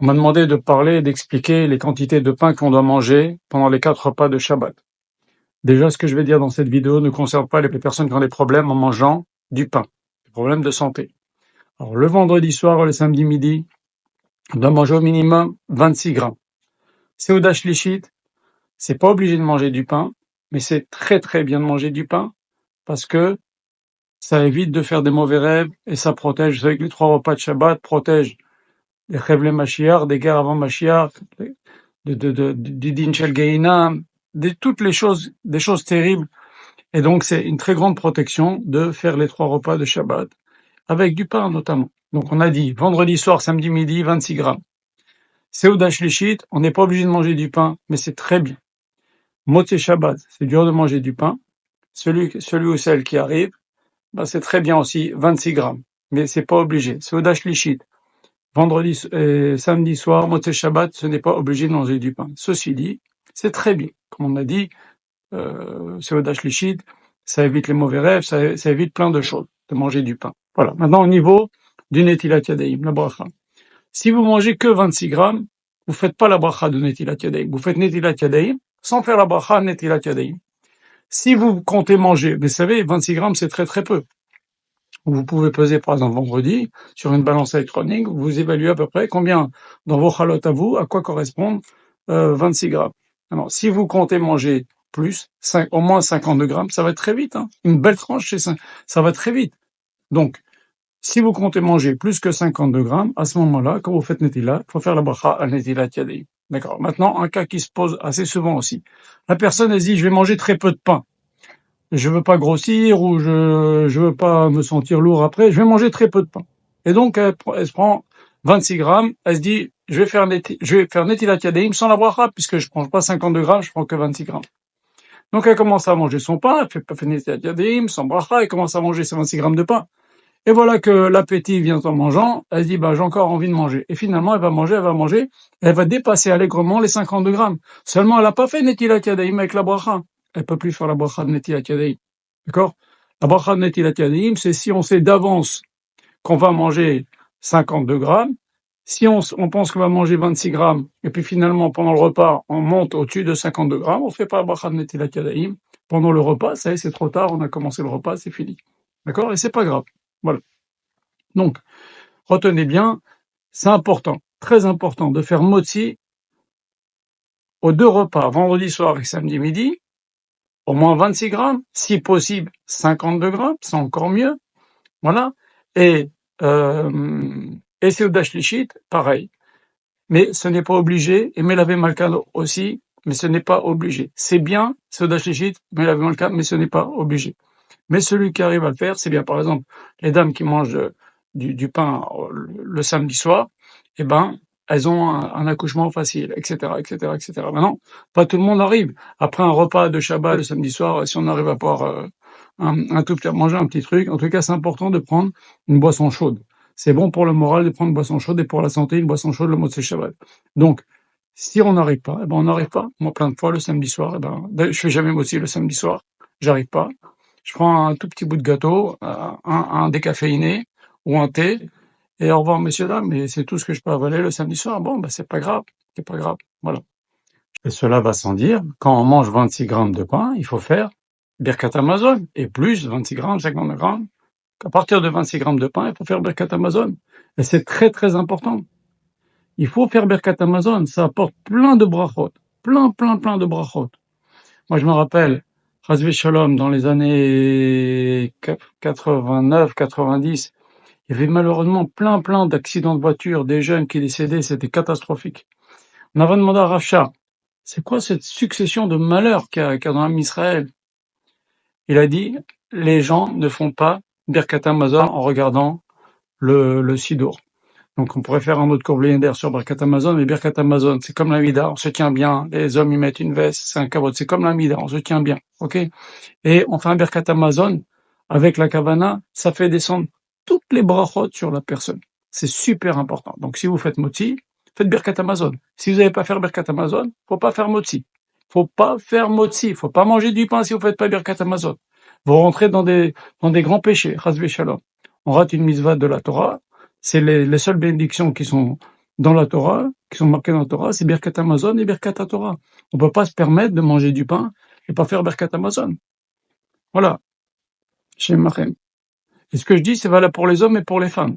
On m'a demandé de parler et d'expliquer les quantités de pain qu'on doit manger pendant les 4 repas de Shabbat. Déjà, ce que je vais dire dans cette vidéo ne concerne pas les personnes qui ont des problèmes en mangeant du pain, des problèmes de santé. Alors, le vendredi soir et le samedi midi, on doit manger au minimum 26 grammes. Seuda Shlichit, c'est pas obligé de manger du pain, mais c'est très très bien de manger du pain parce que ça évite de faire des mauvais rêves et ça protège. Vous savez que les 3 repas de Shabbat protègent des Chevle Mashiach, des guerres avant Mashiach, du Din Shel Gehinam, toutes les choses, des choses terribles. Et donc, c'est une très grande protection de faire les 3 repas de Shabbat, avec du pain notamment. Donc, on a dit, vendredi soir, samedi midi, 26 grammes. Seuda Shlichit, on n'est pas obligé de manger du pain, mais c'est très bien. Motzei Shabbat, c'est dur de manger du pain. Celui ou celle qui arrive, c'est très bien aussi, 26 grammes. Mais c'est pas obligé. Seuda Shlichit, vendredi et samedi soir, Motzei Shabbat, ce n'est pas obligé de manger du pain. Ceci dit, c'est très bien. Comme on a dit, Seuda Shlichit, ça évite les mauvais rêves, ça évite plein de choses, de manger du pain. Voilà. Maintenant, au niveau du Netilat Yadayim, la bracha. Si vous mangez que 26 grammes, vous faites pas la bracha de Netilat Yadayim. Vous faites Netilat Yadayim sans faire la bracha Netilat Yadayim. Si vous comptez manger, vous savez, 26 grammes, c'est très très peu. Vous pouvez peser, par exemple, vendredi, sur une balance électronique, vous évaluez à peu près combien, dans vos chalotes à vous, à quoi correspondent 26 grammes. Alors, si vous comptez manger plus, au moins 52 grammes, ça va être très vite. Hein. Une belle tranche, ça va très vite. Donc, si vous comptez manger plus que 52 grammes, à ce moment-là, quand vous faites Netilat, il faut faire la bracha à Netilat Yadayim. D'accord. Maintenant, un cas qui se pose assez souvent aussi. La personne, elle dit, je vais manger très peu de pain. Je veux pas grossir ou je veux pas me sentir lourd après. Je vais manger très peu de pain. Et donc, elle se prend 26 grammes. Elle se dit, je vais faire Netilat Yadayim sans la bracha, puisque je prends pas 52 grammes, je prends que 26 grammes. Donc, elle commence à manger son pain, elle fait Netilat Yadayim sans bracha, elle commence à manger ses 26 grammes de pain. Et voilà que l'appétit vient en mangeant, elle se dit, j'ai encore envie de manger. Et finalement, elle va manger, elle va dépasser allègrement les 52 grammes. Seulement, elle n'a pas fait Netilat Yadayim avec la bracha. Elle peut plus faire la bracha de Netilat Yadayim. D'accord? La bracha de Netilat Yadayim, c'est si on sait d'avance qu'on va manger 52 grammes, si on pense qu'on va manger 26 grammes, et puis finalement, pendant le repas, on monte au-dessus de 52 grammes, on fait pas la bracha de Netilat Yadayim. Pendant le repas, ça y est, c'est trop tard, on a commencé le repas, c'est fini. D'accord? Et c'est pas grave. Voilà. Donc, retenez bien, c'est important, très important, de faire motzi aux 2 repas, vendredi soir et samedi midi, au moins 26 grammes, si possible 52 grammes, c'est encore mieux, voilà, et Seuda Shlichit, pareil, mais ce n'est pas obligé, et Melavé Malka aussi, mais ce n'est pas obligé. C'est bien, Seuda Shlichit, Melavé Malka, mais ce n'est pas obligé. Mais celui qui arrive à le faire, c'est bien. Par exemple, les dames qui mangent du pain le samedi soir, elles ont un accouchement facile, etc., etc., etc. Maintenant, pas tout le monde arrive. Après un repas de Shabbat le samedi soir, si on arrive à boire manger un petit truc, en tout cas, c'est important de prendre une boisson chaude. C'est bon pour le moral de prendre une boisson chaude et pour la santé, une boisson chaude le Motzei Shabbat. Donc, si on n'arrive pas, on n'arrive pas. Moi, plein de fois, le samedi soir, je fais jamais Motzei le samedi soir. J'arrive pas. Je prends un tout petit bout de gâteau, un décaféiné ou un thé, et au revoir messieurs dames, mais c'est tout ce que je peux avaler le samedi soir. C'est pas grave, voilà. Et cela va sans dire, quand on mange 26 grammes de pain, il faut faire Birkat Hamazon, et plus, 26 grammes, 50 grammes. À partir de 26 grammes de pain, il faut faire Birkat Hamazon. Et c'est très très important. Il faut faire Birkat Hamazon, ça apporte plein de brachot, plein de brachot. Moi je me rappelle, Chazvé Shalom, dans les années 89, 90, il y avait malheureusement plein d'accidents de voiture, des jeunes qui décédaient, c'était catastrophique. On avait demandé à Racha, c'est quoi cette succession de malheurs qu'il y a dans l'âme Israël? Il a dit, les gens ne font pas Birkat Hamazon en regardant le Sidour. Donc on pourrait faire un autre cours légendaire sur Birkat Hamazon, mais Birkat Hamazon, c'est comme la Mida, on se tient bien, les hommes ils mettent une veste, c'est un kavod, c'est comme la Mida, on se tient bien, ok? Et on fait un Birkat Hamazon avec la kavana, ça fait descendre toutes les brachot sur la personne. C'est super important. Donc si vous faites motzi, faites Birkat Hamazon. Si vous n'avez pas faire Birkat Hamazon, faut pas faire motzi. Faut pas manger du pain si vous faites pas Birkat Hamazon. Vous rentrez dans des grands péchés, chas v'shalom. On rate une mitzvah de la Torah, c'est les seules bénédictions qui sont dans la Torah, qui sont marqués dans la Torah, c'est Birkat Hamazon et Birkat HaTorah. On peut pas se permettre de manger du pain et pas faire Birkat Hamazon. Voilà. Shem Machem. Et ce que je dis, c'est valable pour les hommes et pour les femmes.